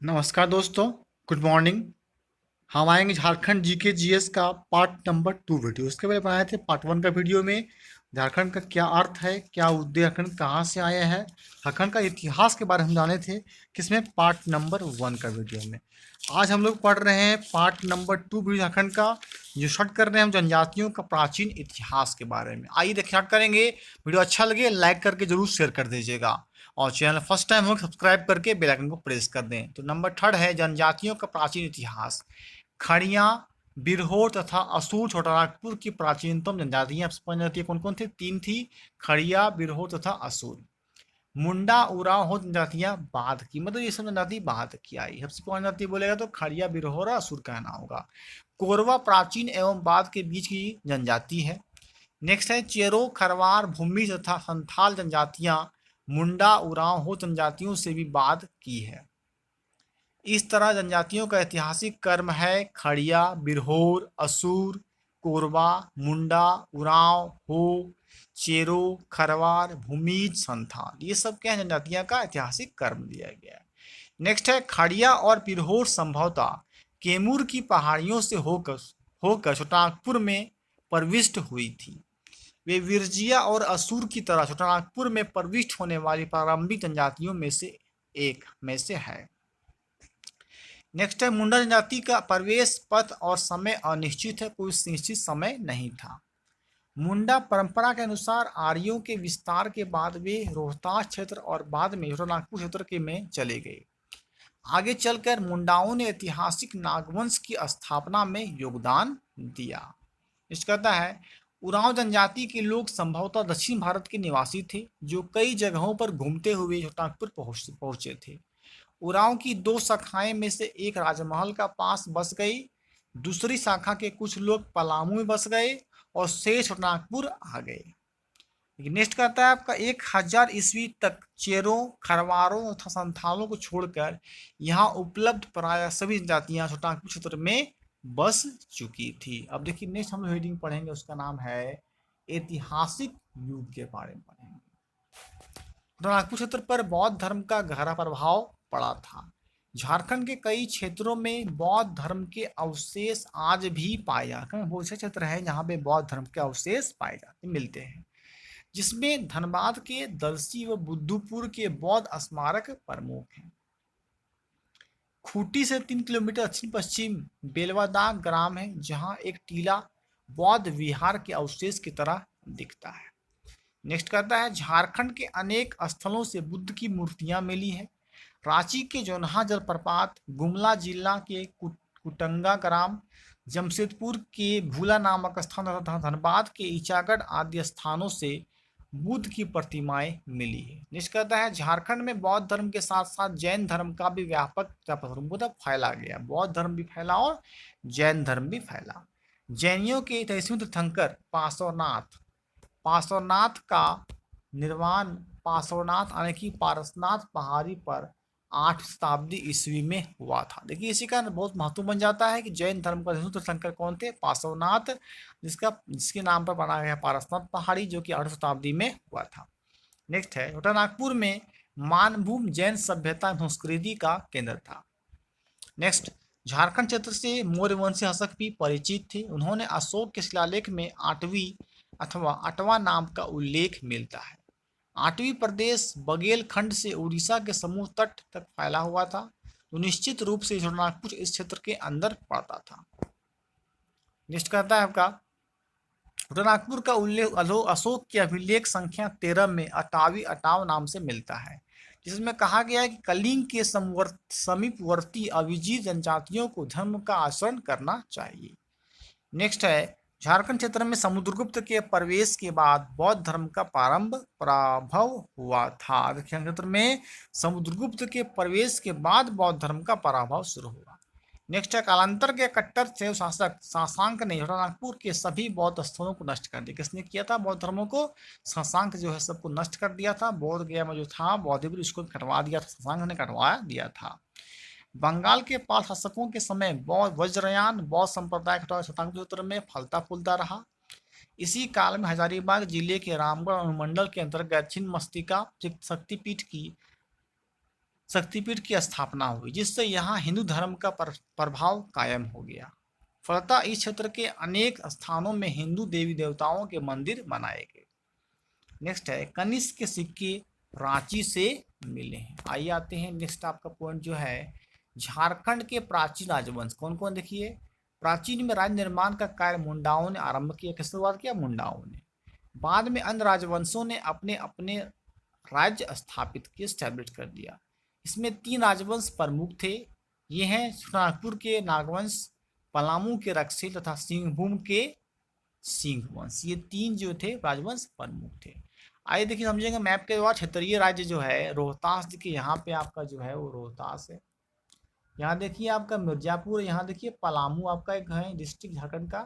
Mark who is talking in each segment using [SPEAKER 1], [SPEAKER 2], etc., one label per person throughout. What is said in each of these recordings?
[SPEAKER 1] नमस्कार दोस्तों। Good morning. हम आएंगे झारखंड जीके जीएस का पार्ट नंबर 2 वीडियो। उसके पहले बनाए थे पार्ट 1 का वीडियो में झारखंड का क्या अर्थ है, क्या उद्देश्य, झारखंड कहाँ से आया है, झारखंड का इतिहास के बारे में हम जाने थे किसमें पार्ट नंबर 1 का वीडियो में। आज हम लोग पढ़ रहे हैं पार्ट नंबर 2 वीडियो झारखंड का, जो शॉर्ट कर रहे हैं हम जनजातियों का प्राचीन इतिहास के बारे में। आइए देख स्टार्ट करेंगे। वीडियो अच्छा लगे लाइक करके जरूर शेयर कर दीजिएगा और चैनल फर्स्ट टाइम हो सब्सक्राइब करके बेल आइकन को प्रेस कर दें। तो नंबर 3 है जनजातियों का प्राचीन इतिहास। खड़िया, बिरहोर तथा असुर छोटानागपुर की प्राचीनतम जनजातियां जनजातियां कौन कौन थी? 3 थी, खड़िया, बिरहोर तथा असुर। मुंडा, उराव हो जनजातियां बाद की, मतलब ये सब जनजाति बाद की आई। सबसे कौन जनजाति बोलेगा तो खड़िया, बिरहोर और असुर कहना होगा। कोरवा प्राचीन एवं बाद के बीच की जनजाति है। नेक्स्ट है चेरो, खरवार, भूमि तथा संथाल जनजातियां मुंडा, उरांव हो जनजातियों से भी बाद की है। इस तरह जनजातियों का ऐतिहासिक क्रम है खड़िया, बिरहोर, असुर, कोरबा, मुंडा, उरांव, हो, चेरो, खरवार, भूमिज, संथाल। ये सब क्या है? जनजातियां का ऐतिहासिक क्रम दिया गया है। नेक्स्ट है खड़िया और बिरहोर संभवतः कैमूर की पहाड़ियों से होकर होकर छोटानागपुर में प्रविष्ट हुई थी। वे विरजिया और असुर की तरह छोटानागपुर में प्रविष्ट होने वाली प्रारंभिक जनजातियों में से है। नेक्स्ट है मुंडा जनजाति का प्रवेश पथ और समय अनिश्चित है, कोई निश्चित समय नहीं था। मुंडा परंपरा के अनुसार आर्यों के विस्तार के बाद वे रोहतास क्षेत्र और बाद में छोटानागपुर क्षेत्र के में चले गए। आगे चलकर मुंडाओं ने ऐतिहासिक नागवंश की स्थापना में योगदान दिया। इस कहता है उरांव जनजाति के लोग संभवतः दक्षिण भारत के निवासी थे, जो कई जगहों पर घूमते हुए छोटानागपुर पहुंचे थे। उरांव की 2 शाखाएं में से एक राजमहल का पास बस गई, दूसरी शाखा के कुछ लोग पलामू में बस गए और शेष छोटानागपुर आ गए। नेक्स्ट कहता है आपका 1000 ईस्वी तक चेरों, खरवारों तथा संथालों को छोड़कर यहाँ उपलब्ध प्राय सभी जातियां छोटानागपुर क्षेत्र में बस चुकी थी। अब देखिए नेक्स्ट हम हेडिंग पढ़ेंगे, उसका नाम है ऐतिहासिक युग के बारे में पढ़ेंगे। छोटानागपुर क्षेत्र पर बौद्ध धर्म का गहरा प्रभाव पड़ा था। झारखंड के कई क्षेत्रों में बौद्ध धर्म के अवशेष आज भी पाए जाते हैं। बहुत से क्षेत्र है जहाँ पे बौद्ध धर्म के अवशेष पाए जाते मिलते हैं, जिसमें धनबाद के दलसी व बुद्धूपुर के बौद्ध स्मारक प्रमुख हैं। खूंटी से 3 किलोमीटर दक्षिण पश्चिम बेलवादाग ग्राम है, जहां एक टीला बौद्ध विहार के अवशेष की तरह दिखता है। नेक्स्ट कहता है झारखंड के अनेक स्थलों से बुद्ध की मूर्तियां मिली है। रांची के जोन्हा जलप्रपात, गुमला जिला के कुटंगा ग्राम, जमशेदपुर के भूला नामक स्थान तथा धनबाद के ईचागढ़ आदि स्थानों से बुद्ध की प्रतिमाएं मिली है। नेक्स्ट कहता है झारखंड में बौद्ध धर्म के साथ साथ जैन धर्म का भी व्यापक फैला गया। बौद्ध धर्म भी फैला और जैन धर्म भी फैला। जैनियों के 23वें तीर्थंकर पार्श्वनाथ का निर्वाण पार्श्वनाथ यानी कि पारसनाथ पहाड़ी पर 8 शताब्दी ईस्वी में हुआ था। देखिए इसी का बहुत महत्व बन जाता है कि जैन धर्म का तीर्थंकर कौन थे? पार्श्वनाथ, जिसके नाम पर बनाया गया पारसनाथ पहाड़ी, जो कि 8 शताब्दी में हुआ था। नेक्स्ट है छोटानागपुर में मानभूम जैन सभ्यता संस्कृति का केंद्र था। नेक्स्ट झारखंड क्षेत्र से मौर्यवंशी शासक भी परिचित थे। उन्होंने अशोक के शिलालेख में 8वीं अथवा 8वां नाम का उल्लेख मिलता है। 8वीं प्रदेश बघेलखंड से उड़ीसा के समुद्र तट तक फैला हुआ था, तो निश्चित रूप से छोटानागपुर इस क्षेत्र के अंदर पड़ता था। नेक्स्ट कहता है आपका छोटानागपुर का उल्लेख अशोक की अभिलेख संख्या 13 में अटावी अटाव नाम से मिलता है, जिसमें कहा गया है कि कलिंग के समीपवर्ती अभिजीत जनजातियों को धर्म का आचरण करना चाहिए। नेक्स्ट है झारखंड क्षेत्र में समुद्रगुप्त के प्रवेश के बाद बौद्ध धर्म का प्रारंभ हुआ था। दक्षिण क्षेत्र में समुद्रगुप्त के प्रवेश के बाद बौद्ध धर्म का पराभव शुरू हुआ। नेक्स्ट है कालांतर के कट्टर शैव शासक शशांक ने छोटानागपुर के सभी बौद्ध स्थलों को नष्ट कर दिया। किसने किया था? बौद्ध धर्मों को शशांक जो है सबको नष्ट कर दिया था। बोध गया में जो था बौद्धवीर, उसको कटवा दिया था, शशांक ने कटवा दिया था। बंगाल के पाल शासकों के समय वज्रयान बौद्ध संप्रदाय छोटानागपुर क्षेत्र में फलता फूलता रहा। इसी काल में हजारीबाग जिले के रामगढ़ अनुमंडल के अंतर्गत छिन्नमस्तिका शक्तिपीठ की शक्तिपीठ की स्थापना हुई, जिससे यहाँ हिंदू धर्म का प्रभाव कायम हो गया। फलतः इस क्षेत्र के अनेक स्थानों में हिंदू देवी देवताओं के मंदिर बनाए गए। नेक्स्ट है कनिष्क के सिक्के रांची से मिले हैं। आइए आते हैं नेक्स्ट आपका पॉइंट जो है झारखंड के प्राचीन राजवंश कौन कौन। देखिए प्राचीन में राज्य निर्माण का कार्य मुंडाओं ने आरंभ किया। किसने शुरुआत किया? मुंडाओं ने। बाद में अन्य राजवंशों ने अपने अपने राज्य स्थापित किए, स्टैब्लिश कर दिया। इसमें 3 राजवंश प्रमुख थे। ये हैं नागपुर के नागवंश, पलामू के रक्षिल तथा सिंहभूम के सिंह वंश। ये 3 जो थे राजवंश प्रमुख थे। आइए देखिए समझेंगे मैप के द्वारा। क्षेत्रीय राज्य जो है रोहतास, देखिए यहाँ पे आपका जो है वो रोहतास है। यहाँ देखिए आपका मिर्जापुर, यहाँ देखिए पलामू आपका एक है डिस्ट्रिक्ट झारखंड का।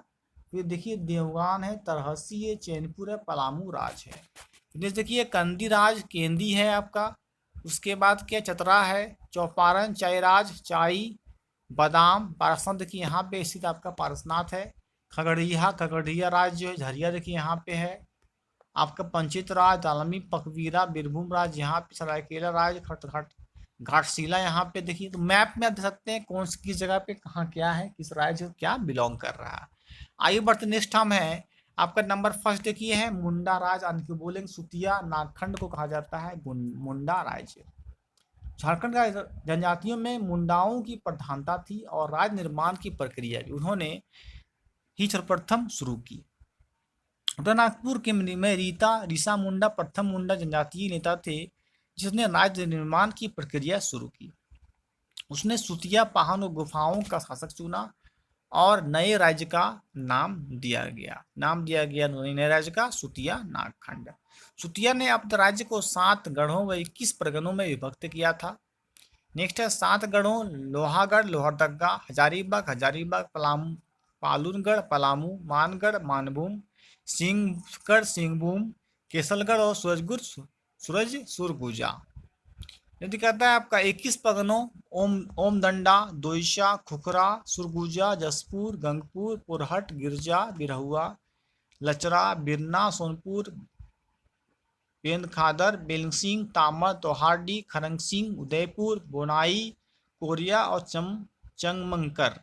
[SPEAKER 1] फिर देखिए देवगान है, तरहसी है, चैनपुर है, पलामू राज है। फिर देखिए कंदी राज केंदी है आपका। उसके बाद क्या चतरा है, चौपारण, चाईराज, चाई, बादाम, पारसनाथ देखिए यहाँ पे स्थित आपका पारसनाथ है। खगड़िया राज जो है झरिया देखिए यहाँ पे है आपका। पंचित राज, दालमी, पकवीरा, बीरभूम राज यहाँ पे, सरायकेला राज, घाटशिला यहाँ पे। देखिए तो मैप में आप देख सकते हैं कौन सी किस जगह पे कहाँ क्या है, किस राज्य क्या बिलोंग कर रहा है। आइए बढ़ते नेक्स्ट हम है आपका नंबर फर्स्ट देखिए है मुंडा राज। क्यों बोलेंगे सुतिया नागखंड को कहा जाता है मुंडा राज्य। झारखंड का जनजातियों में मुंडाओं की प्रधानता थी और राज्य निर्माण की प्रक्रिया भी उन्होंने ही सर्वप्रथम शुरू की। नागपुर के में रीसा मुंडा प्रथम मुंडा जनजातीय नेता थे जिसने राज्य निर्माण की प्रक्रिया शुरू की। उसने सुतिया पहाड़ और गुफाओं का शासक चुना और नए राज्य का नाम दिया गया नए राज्य का सुतिया नागखंड। सुतिया ने अपने राज्य को 7 गढ़ों व 21 परगनों में विभक्त किया था। नेक्स्ट है 7 गढ़ों लोहागढ़, लोहरदगा, हजारीबाग, पालूनगढ़, पलामू, मानगढ़, मानभूम, सिंहगढ़, सिंहभूम, केसलगढ़ और सुरगुजा। यदि कहता है आपका 21 परगनों ओमदंडा, दोईशा, खुखरा, सुरगुजा, जसपुर, गंगपुर, पुरहट, गिरजा, बिरहुआ, लचरा, बिरना, सोनपुर, पेंदखादर, बेलसिंह, तामर, तोहारडी, खरंगसिंह, उदयपुर, बोनाई, कोरिया और चंगमंकर।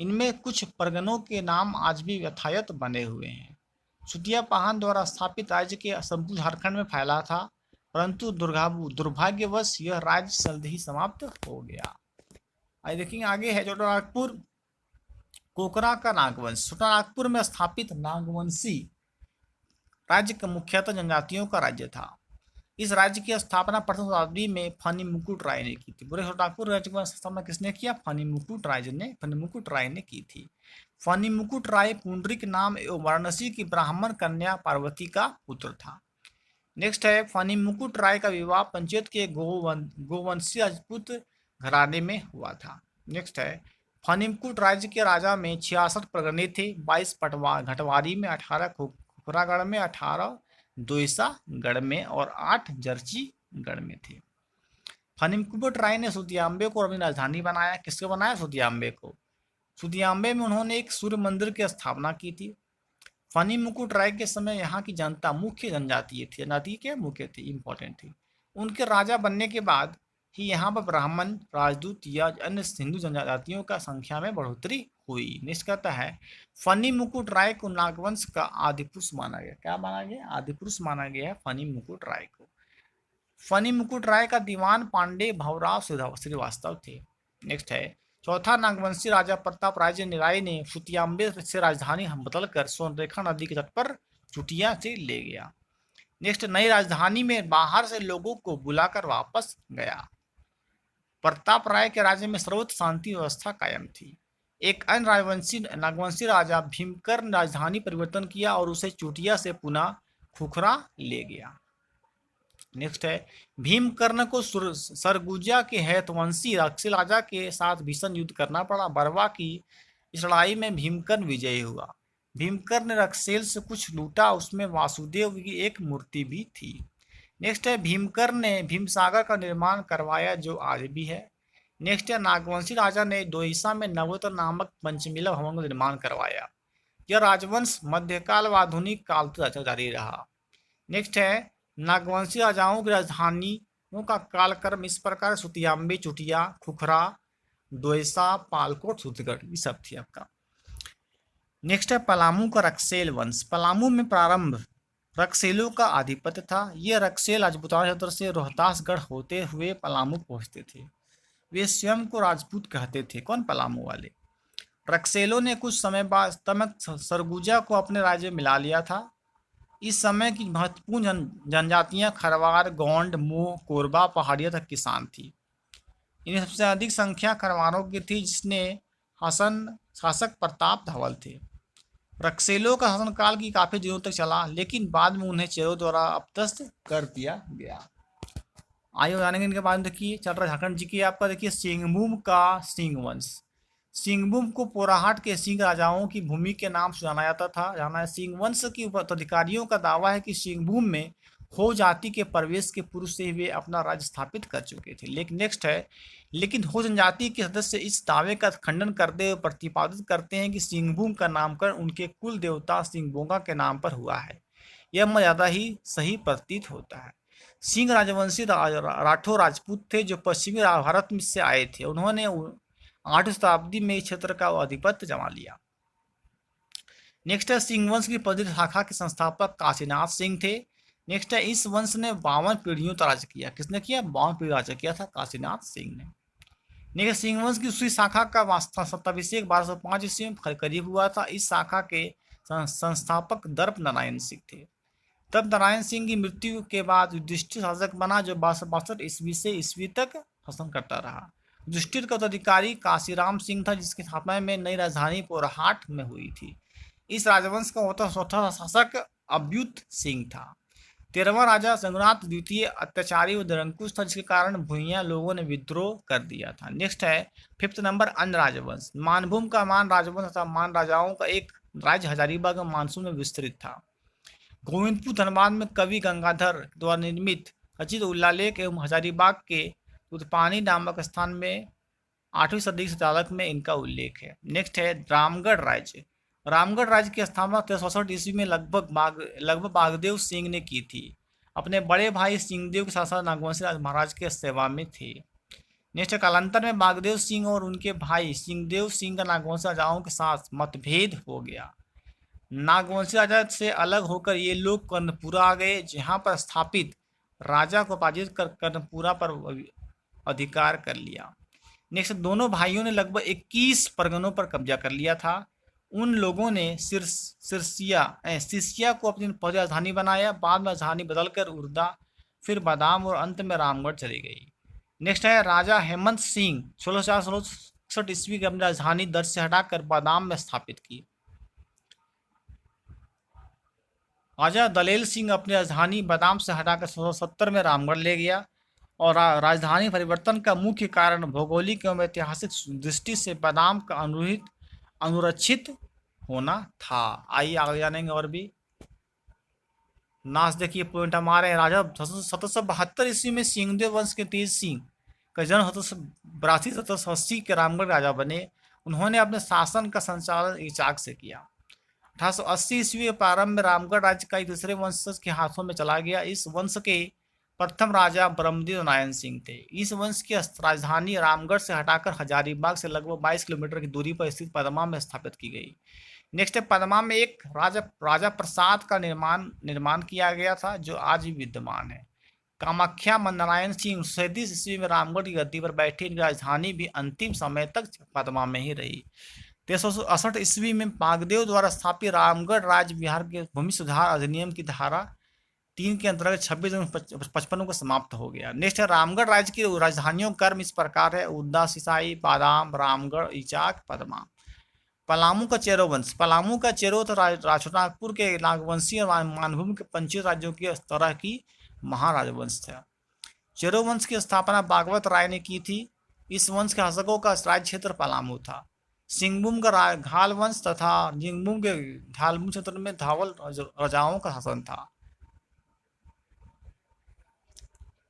[SPEAKER 1] इनमें कुछ परगनों के नाम आज भी यथायथ बने हुए हैं। सुतिया पहाड़ द्वारा स्थापित राज्य के संपूर्ण झारखंड में फैला था, परंतु दुर्भाग्यवश यह राज्य जल्द ही समाप्त हो गया। आइए देखेंगे आगे है छोटा नागपुर कोकरा का नागवंश। छोटा नागपुर में स्थापित नागवंशी राज्य का मुख्यतः जनजातियों का राज्य था। इस राज्य की स्थापना प्रथम शताब्दी में फनी मुकुट राय ने की थी। पूरे नागपुर राज्य की स्थापना किसने किया? फनी मुकुट राय ने की थी। फनी मुकुट राय पुंडरीक नाम एवं वाराणसी की ब्राह्मण कन्या पार्वती का पुत्र था। नेक्स्ट है फनी मुकुट राय का विवाह पंचायत के गोवंशी राजपूत घराने में हुआ था। नेक्स्ट है फनी मुकुट राज्य के राजा में 66 परगने थे। 22 घटवारी में, 18 खुखरागढ़ में, 18 दोईसागढ़ में और 8 जर्चीगढ़ में थे। फनी मुकुट राय ने सुतियाम्बे को अपनी राजधानी बनाया। किसको बनाया? सुतियाम्बे को। सुतियाम्बे में उन्होंने एक सूर्य मंदिर की स्थापना की थी। फनी मुकुट राय के समय यहाँ की जनता मुख्य जनजातीय थी। जनजाति के मुख्य थी, इंपॉर्टेंट थी। उनके राजा बनने के बाद ही यहाँ पर ब्राह्मण, राजदूत या अन्य हिंदू जनजातियों का संख्या में बढ़ोतरी हुई। नेक्स्ट कहता है फनी मुकुट राय को नागवंश का आदिपुरुष माना गया। क्या माना गया? आदिपुरुष माना गया है फनी मुकुट राय को। फनी मुकुट राय का दीवान पांडे भवराव श्रीवास्तव थे। नेक्स्ट है चौथा नागवंशी राजा प्रताप राय ने सुतियाम्बे से राजधानी बदलकर सोनरेखा नदी के तट पर चुटिया से ले गया। नेक्स्ट नई राजधानी में बाहर से लोगों को बुलाकर वापस गया। प्रताप राय के राज्य में सर्वत्र शांति व्यवस्था कायम थी। एक अन्य नागवंशी राजा भीमकर ने राजधानी परिवर्तन किया और उसे चुटिया से पुनः खुखरा ले गया। नेक्स्ट है भीमकर्ण को सरगुजा के हैतवंशी रक्षिल राजा के साथ भीषण युद्ध करना पड़ा। बरवा की इस लड़ाई में भीमकर्ण विजयी हुआ। भीमकर्ण ने रक्षेल से कुछ लूटा, उसमें वासुदेव की एक मूर्ति भी थी। नेक्स्ट है भीमकर्ण ने भीमसागर का निर्माण करवाया जो आज भी है। नेक्स्ट है नागवंशी राजा ने दोईसा में नवोत्तर नामक पंचमिला भवन का निर्माण करवाया। यह राजवंश मध्यकाल व आधुनिक काल तक जारी रहा। नेक्स्ट है नागवंशी राजाओं की राजधानी उनका कालक्रम इस प्रकार सुतियाम्बी, चुटिया, खुखरा, दोयसा, पालकोट, सूतगढ़, ये सब थी आपका। नेक्स्ट है पलामू का रक्सेल वंश। पलामू में प्रारंभ रक्सेलों का आधिपत्य था। ये रक्सेल राजपूताना क्षेत्र से रोहतासगढ़ होते हुए पलामू पहुंचते थे। वे स्वयं को राजपूत कहते थे। कौन? पलामू वाले। रक्सेलों ने कुछ समय बाद तमक सरगुजा को अपने राज्य में मिला लिया था। इस समय की महत्वपूर्ण जनजातियां खरवार, गोंड, मूह, कोरबा, पहाड़िया तक किसान थी। इनमें सबसे अधिक संख्या खरवारों की थी, जिसने हसन शासक प्रताप धवल थे। रक्सेलों का शासनकाल की काफी दिनों तक चला, लेकिन बाद में उन्हें चेरों द्वारा अपदस्थ कर दिया गया। आइए जानेंगे इनके बारे में। देखिए चल रहा झारखंड जी की आपका। देखिए सिंहभूम का सिंह वंश। सिंहभूम को पोराहाट के सिंह राजाओं की भूमि के नाम से जाना जाता था। जाना है सिंह वंश के उत्तराधिकारियों का दावा है कि सिंहभूम में हो जाति के प्रवेश के पूर्व से ही वे अपना राज्य स्थापित कर चुके थे। लेकिन नेक्स्ट है, लेकिन हो जनजाति के सदस्य इस दावे का खंडन करते हुए प्रतिपादित करते हैं कि सिंहभूम का नामकरण उनके कुल देवता सिंहभोगा के नाम पर हुआ है। यह मर्यादा ही सही प्रतीत होता है। सिंह राजवंशी राठौर राजपूत थे जो पश्चिमी भारत में से आए थे। उन्होंने 8वीं शताब्दी में इस क्षेत्र का आधिपत्य जमा लिया। नेक्स्ट है सिंह वंश की प्रसिद्ध शाखा के संस्थापक काशीनाथ सिंह थे। नेक्स्ट है इस वंश ने 52 पीढ़ियों तक राज किया। किसने किया? 52 पीढ़ी राज किया था काशीनाथ सिंह ने। नेक्स्ट सिंह वंश की दूसरी शाखा का सत्ताभिषेक 1205 ईस्वी में करीब हुआ था। इस शाखा के संस्थापक दर्प नारायण सिंह थे। तब नारायण सिंह की मृत्यु के बाद युधिष्ठिर शासक बना, जो 1262 ईस्वी से ईस्वी तक शासन करता रहा। युधिष्ठिर का उत्तराधिकारी काशीराम सिंह था, जिसकी स्थापना में नई राजधानी पोराहाट में हुई थी। इस राजवंश का चौथा शासक अभ्युत सिंह था। 13वां राजा रघुनाथ द्वितीय अत्याचारी व निरंकुश था, जिसके कारण भूइयां लोगों ने विद्रोह कर दिया था। नेक्स्ट है 5th नंबर अन्य राजवंश। मानभूम का मान राजवंश तथा मान राजाओं का एक राज्य हजारीबाग में मानसून में विस्तृत था। गोविंदपुर धनबाद में कवि गंगाधर द्वारा निर्मित खचित उल्लालेख एवं हजारीबाग के उत्पानी नामक स्थान में 8वीं सदी के शताब्द में इनका उल्लेख है। नेक्स्ट है रामगढ़ राज्य। रामगढ़ राज्य की स्थापना 1367 ईस्वी में लगभग बागदेव सिंह ने की थी। अपने बड़े भाई सिंहदेव के साथ साथ नागवंशी महाराज के सेवा में थे। नेक्स्ट कालांतर में बागदेव सिंह और उनके भाई सिंहदेव सिंह का नागवंशी राजाओं के साथ मतभेद हो गया। नागवंशी राजा से अलग होकर ये लोग कर्णपुरा आ गए, जहां पर स्थापित राजा को पराजित कर कर्णपुरा पर अधिकार कर लिया। नेक्स्ट दोनों भाइयों ने लगभग 21 परगनों पर कब्जा कर लिया था। उन लोगों ने सिरसिया को अपनी पहली राजधानी बनाया। बाद में राजधानी बदलकर उर्दा, फिर बादाम और अंत में रामगढ़ चली गई। नेक्स्ट है राजा हेमंत सिंह 1666 ईस्वी की अपनी राजधानी दर्ज से हटाकर बादाम में स्थापित की। राजा दलेल सिंह अपनी राजधानी बादाम से हटाकर 1670 में रामगढ़ ले गया। और राजधानी परिवर्तन का मुख्य कारण भौगोलिक एवं ऐतिहासिक दृष्टि से बादाम का अनुरक्षित होना था। आइए आगे जानेंगे और भी। नाच देखिए पॉइंट हमारे। राजा 1772 ईस्वी में सिंहदेव वंश के तेज सिंह का जन्म 1782 1780 के रामगढ़ राजा बने। उन्होंने अपने शासन का संचालन इचाक से किया। 1880 ईस्वी के प्रारंभ में रामगढ़ राज्य का एक दूसरे वंशज के हाथों में चला गया। इस वंश के प्रथम राजा ब्रह्मदेव नारायण सिंह थे। इस वंश की राजधानी रामगढ़ से हटाकर हजारीबाग से लगभग 22 किलोमीटर की दूरी पर स्थित पदमा में स्थापित की गई। नेक्स्ट है पदमा में एक राजा प्रसाद का निर्माण किया गया था, जो आज भी विद्यमान है। कामाख्या नारायण सिंह 37 ईस्वी में रामगढ़ की गद्दी पर बैठे। इनकी राजधानी भी अंतिम समय तक पदमा में ही रही। 1368 ईस्वी में बागदेव द्वारा स्थापित रामगढ़ राज्य बिहार के भूमि सुधार अधिनियम की धारा 3 के अंतर्गत 26 जून 55 को समाप्त हो गया। नेक्स्ट है रामगढ़ राज्य की राजधानियों क्रम इस प्रकार है: उद्दा, सिसाई, बादाम, रामगढ़, इचाक, पदमा। पलामू का चेरो वंश। पलामू का चेरो राजनागपुर के नागवंशी और मानभूम के पंचित राज्यों की तरह की महाराजवंश था। चेरो वंश की स्थापना बागवत राय ने की थी। इस वंश के शासकों का राज्य क्षेत्र पलामू था। सिंहभूम का घाल वंश तथा जिंगभूम के घालभूम क्षेत्र में धावल राजाओं का शासन था।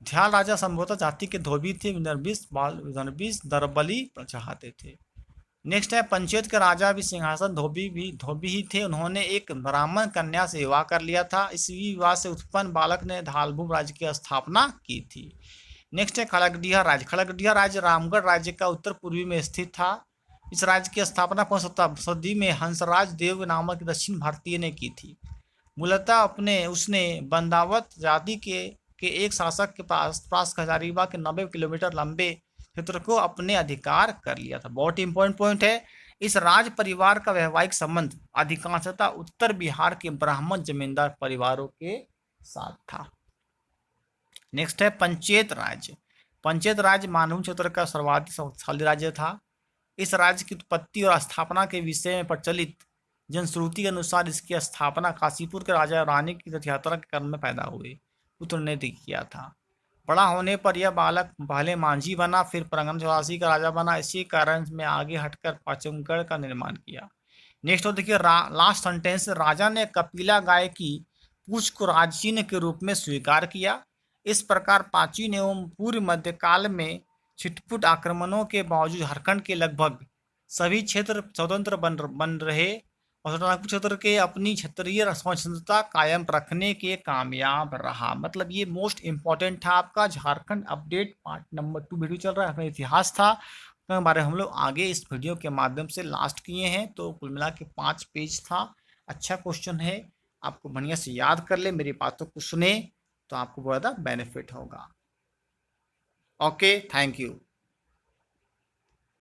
[SPEAKER 1] ध्याल राजा संभवतः जाति के धोबी थे। विदर्भीस दरबली चाहते थे। नेक्स्ट है पंचायत के राजा भी सिंहासन धोबी ही थे। उन्होंने एक ब्राह्मण कन्या से विवाह कर लिया था। इस विवाह से उत्पन्न बालक ने धालभूम राज्य की स्थापना की थी। नेक्स्ट है खड़गडिया राज्य। खड़गडिया राज्य रामगढ़ राज्य का उत्तर पूर्वी में स्थित था। इस राज्य की स्थापना 15वीं शताब्दी में हंसराज देव नामक दक्षिण भारतीय ने की थी। मूलतः उसने बंदावत जाति के एक शासक के पास हजारीबाग के 90 किलोमीटर लंबे क्षेत्र को अपने अधिकार कर लिया था। बहुत इंपॉर्टेंट पॉइंट है। इस राज परिवार का वैवाहिक संबंध अधिकांशतः उत्तर बिहार के ब्राह्मण जमींदार परिवारों के साथ था। नेक्स्ट है पंचेत राज्य। पंचेत राज्य मानव क्षेत्र का सर्वाधिक शक्तिशाली राज्य था। इस राज्य की उत्पत्ति और स्थापना के विषय में प्रचलित जनश्रुति के अनुसार इसकी स्थापना काशीपुर के राजा रानी की तीर्थ यात्रा के क्रम में पैदा हुए पुत्र ने किया था। बड़ा होने पर यह बालक पहले मांझी बना, फिर परगना चौरासी का राजा बना। इसी कारण में आगे हटकर पाचमगढ़ का निर्माण किया। नेक्स्ट हो देखिए लास्ट सेंटेंस, राजा ने कपिला गाय की पूंछ को राजचिन्ह के रूप में स्वीकार किया। इस प्रकार प्राचीन एवं पूर्व मध्यकाल में छिटपुट आक्रमणों के बावजूद झारखंड के लगभग सभी क्षेत्र स्वतंत्र बन रहे और नागपुर क्षेत्र के अपनी क्षेत्रीय स्वतंत्रता कायम रखने के कामयाब रहा। मतलब ये मोस्ट इंपॉर्टेंट था आपका Jharkhand update part number 2 video चल रहा है। इतिहास था बारे हम लोग आगे इस वीडियो के माध्यम से लास्ट किए हैं। तो कुल मिला के 5 पेज था। अच्छा क्वेश्चन है, आपको बढ़िया से याद कर ले, मेरी बातों को सुने तो आपको बहुत ज़्यादा बेनिफिट होगा। Okay, thank you.